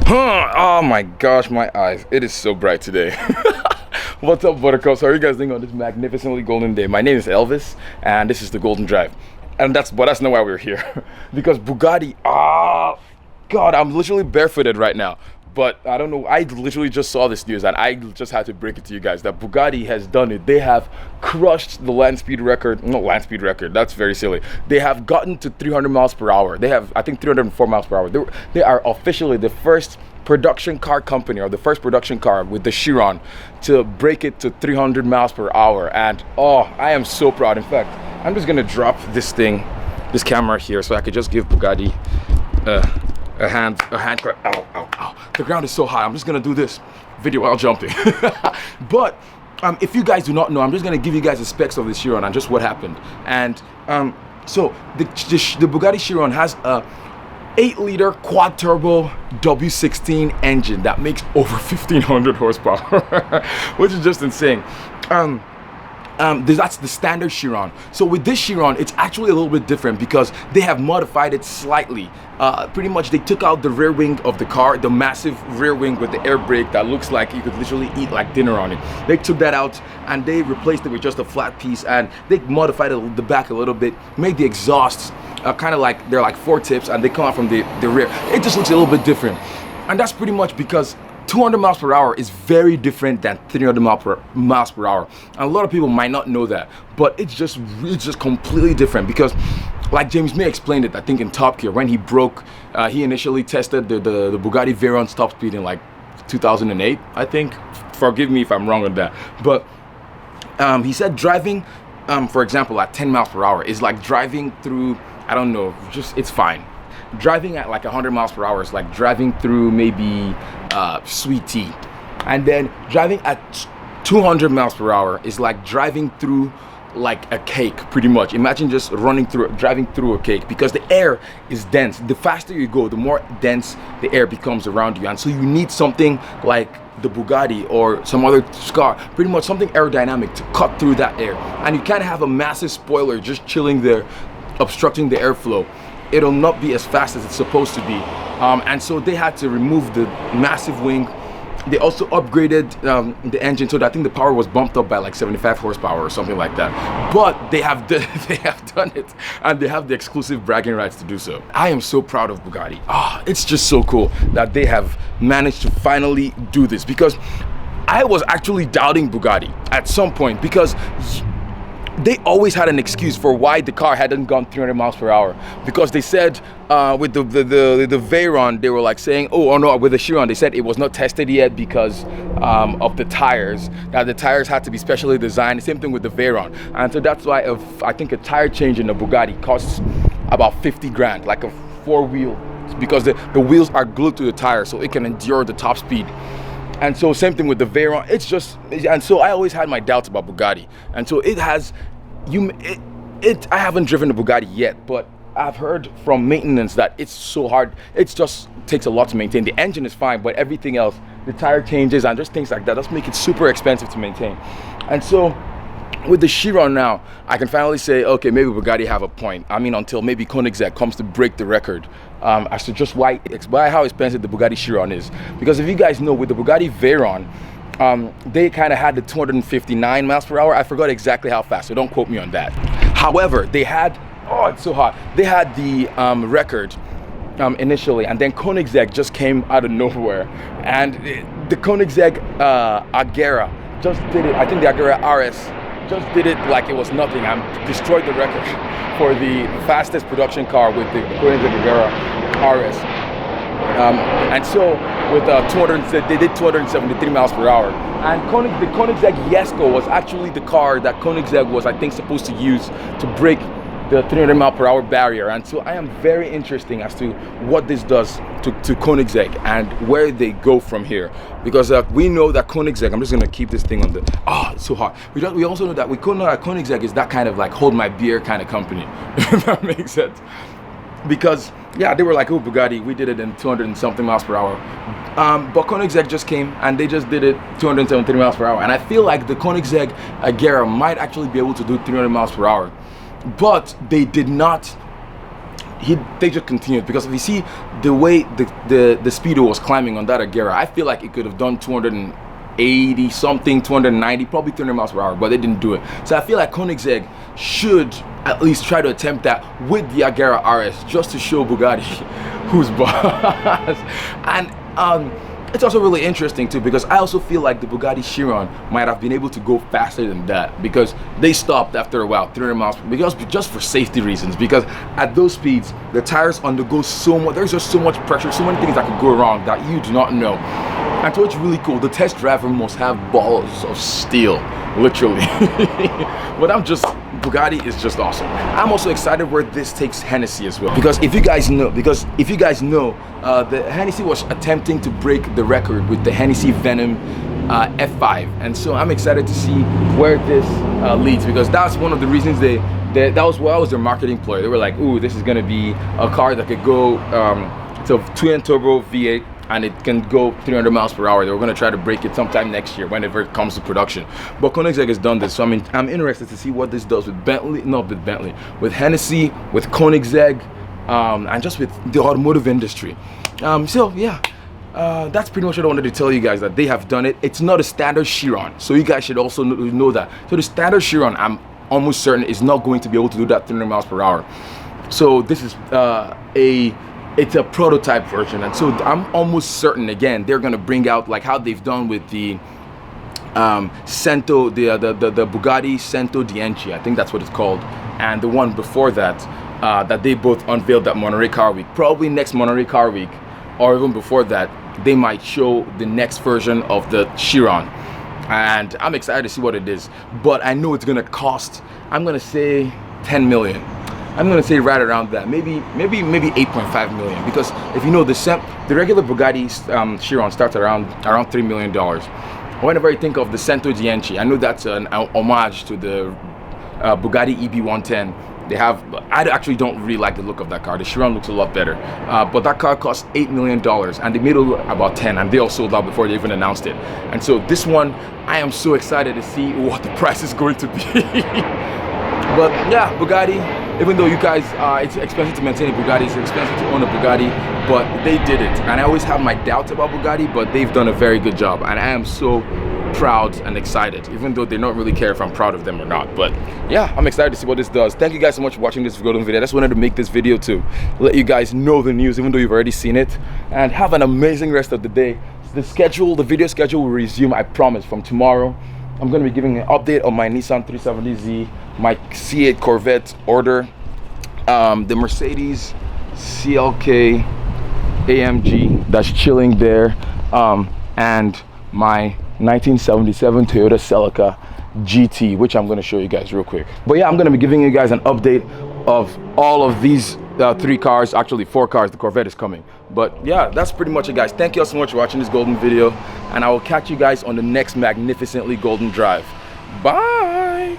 Oh my gosh, my eyes. It is so bright today. What's up, Buttercups? How are you guys doing on this magnificently golden day? My name is Elvis, and this is the Golden Drive. And that's not why we're here. Because Bugatti, God, I'm literally barefooted right now. But I don't know, I literally just saw this news and I just had to break it to you guys that Bugatti has done it. They have crushed the land speed record. Not land speed record, that's very silly. They have gotten to 300 miles per hour. They have, I think, 304 miles per hour. They are officially the first production car company, or the first production car with the Chiron, to break it to 300 miles per hour. And oh, I am so proud. In fact, I'm just gonna drop this camera here so I could just give Bugatti a hand clap. Ow, ow, ow. The ground is so high. I'm just gonna do this video while jumping. But if you guys do not know, I'm just gonna give you guys the specs of the Chiron and just what happened. And so the Bugatti Chiron has a 8-liter Quad Turbo W16 engine that makes over 1,500 horsepower, which is just insane. That's the standard Chiron. So with this Chiron, it's actually a little bit different because they have modified it slightly. Pretty much they took out the rear wing of the car, the massive rear wing with the air brake that looks like you could literally eat like dinner on it. They took that out and they replaced it with just a flat piece, and they modified the back a little bit, made the exhausts kind of like they're like 4 tips and they come out from the rear. It just looks a little bit different, and that's pretty much because 200 miles per hour is very different than 300 miles per hour. And a lot of people might not know that, but it's just completely different because, like James May explained it, I think in Top Gear, when he initially tested the Bugatti Veyron top speed in like 2008, I think. Forgive me if I'm wrong on that. But he said driving, for example, at 10 miles per hour is like driving through, I don't know, it's fine. Driving at like 100 miles per hour is like driving through maybe sweet tea. And then driving at 200 miles per hour is like driving through like a cake, pretty much. Imagine just driving through a cake, because the air is dense. The faster you go, the more dense the air becomes around you. And so you need something like the Bugatti or some other car, pretty much something aerodynamic to cut through that air. And you can't have a massive spoiler just chilling there, obstructing the airflow. It'll not be as fast as it's supposed to be. And so they had to remove the massive wing. They also upgraded the engine, so that I think the power was bumped up by like 75 horsepower or something like that. But they have done it, and they have the exclusive bragging rights to do so. I am so proud of Bugatti. It's just so cool that they have managed to finally do this, because I was actually doubting Bugatti at some point, because they always had an excuse for why the car hadn't gone 300 miles per hour, because they said with the Veyron, they were like saying, oh no, with the Chiron, they said it was not tested yet because of the tires, that the tires had to be specially designed. Same thing with the Veyron, and so that's why I think a tire change in a Bugatti costs about 50 grand, like a 4-wheel, because the wheels are glued to the tire so it can endure the top speed. And so same thing with the Veyron. And so I always had my doubts about Bugatti. And so I haven't driven a Bugatti yet, but I've heard from maintenance that it's so hard. It just takes a lot to maintain. The engine is fine, but everything else, the tire changes and just things like that, just make it super expensive to maintain. And so with the Chiron now, I can finally say, okay, maybe Bugatti have a point. I mean, until maybe Koinegsegg comes to break the record as to just how expensive the Bugatti Chiron is. Because if you guys know, with the Bugatti Veyron, they kind of had the 259 miles per hour. I forgot exactly how fast, so don't quote me on that. However, they had, it's so hot. They had the record initially, and then Koinegsegg just came out of nowhere. And the Koinegsegg Agera just did it. I think the Agera RS just did it like it was nothing and destroyed the record for the fastest production car with the Koinegsegg Agera RS. And so with they did 273 miles per hour. And the Koinegsegg Jesko was actually the car that Koinegsegg was, I think, supposed to use to break the 300 mile per hour barrier. And so I am very interested as to what this does to Koinegsegg and where they go from here, because we know that Koinegsegg, I'm just gonna keep this thing on the, it's so hot. We also know that Koinegsegg is that kind of like hold my beer kind of company, if that makes sense. Because yeah, they were like, oh, Bugatti, we did it in 200 and something miles per hour. But Koinegsegg just came and they just did it 273 miles per hour. And I feel like the Koinegsegg Agera might actually be able to do 300 miles per hour. But they did not they just continued, because if you see the way the speedo was climbing on that Agera, I feel like it could have done 280 something, 290, probably 300 miles per hour, but they didn't do it. So I feel like Koenigsegg should at least try to attempt that with the Agera RS, just to show Bugatti who's boss. And it's also really interesting too, because I also feel like the Bugatti Chiron might have been able to go faster than that, because they stopped after a while, 300 miles, because just for safety reasons, because at those speeds the tires undergo so much, there's just so much pressure, so many things that could go wrong that you do not know. And so it's really cool. The test driver must have balls of steel, literally. But Bugatti is just awesome. I'm also excited where this takes Hennessey as well, because if you guys know, the Hennessey was attempting to break the record with the Hennessey Venom F5, and so I'm excited to see where this leads, because that's one of the reasons that was their marketing ploy. They were like, ooh, this is gonna be a car that could go to twin turbo V8, and it can go 300 miles per hour. They were going to try to break it sometime next year whenever it comes to production. But Koenigsegg has done this, so I'm interested to see what this does with with Hennessey, with Koenigsegg, and just with the automotive industry. So yeah, that's pretty much what I wanted to tell you guys, that they have done it. It's not a standard Chiron, so you guys should also know that. So the standard Chiron, I'm almost certain, is not going to be able to do that 300 miles per hour. So this is it's a prototype version, and so I'm almost certain, again, they're gonna bring out like how they've done with the Cento, the Bugatti Cento DNG, I think that's what it's called, and the one before that, that they both unveiled at Monterey Car Week. Probably next Monterey Car Week, or even before that, they might show the next version of the Chiron, and I'm excited to see what it is. But I know it's gonna cost, I'm gonna say 10 million. I'm gonna say right around that, maybe 8.5 million, because if you know the regular Bugatti Chiron starts around $3 million. Whenever I think of the Cento DNG, I know that's an homage to the Bugatti EB110. I actually don't really like the look of that car. The Chiron looks a lot better, but that car cost $8 million, and they made it about 10, and they all sold out before they even announced it. And so this one, I am so excited to see what the price is going to be. But yeah, Bugatti, even though you guys, it's expensive to maintain a Bugatti, it's expensive to own a Bugatti, but they did it. And I always have my doubts about Bugatti, but they've done a very good job, and I am so proud and excited, even though they don't really care if I'm proud of them or not. But yeah, I'm excited to see what this does. Thank you guys so much for watching this video. I just wanted to make this video to let you guys know the news, even though you've already seen it. And have an amazing rest of the day. The video schedule will resume, I promise, from tomorrow. I'm going to be giving an update on my Nissan 370Z, my C8 Corvette order, the Mercedes CLK AMG that's chilling there, and my 1977 Toyota Celica GT, which I'm going to show you guys real quick. But yeah, I'm going to be giving you guys an update of all of these 3 cars, actually 4 cars. The Corvette is coming. But yeah, that's pretty much it, guys. Thank you all so much for watching this golden video, and I will catch you guys on the next magnificently golden drive. Bye.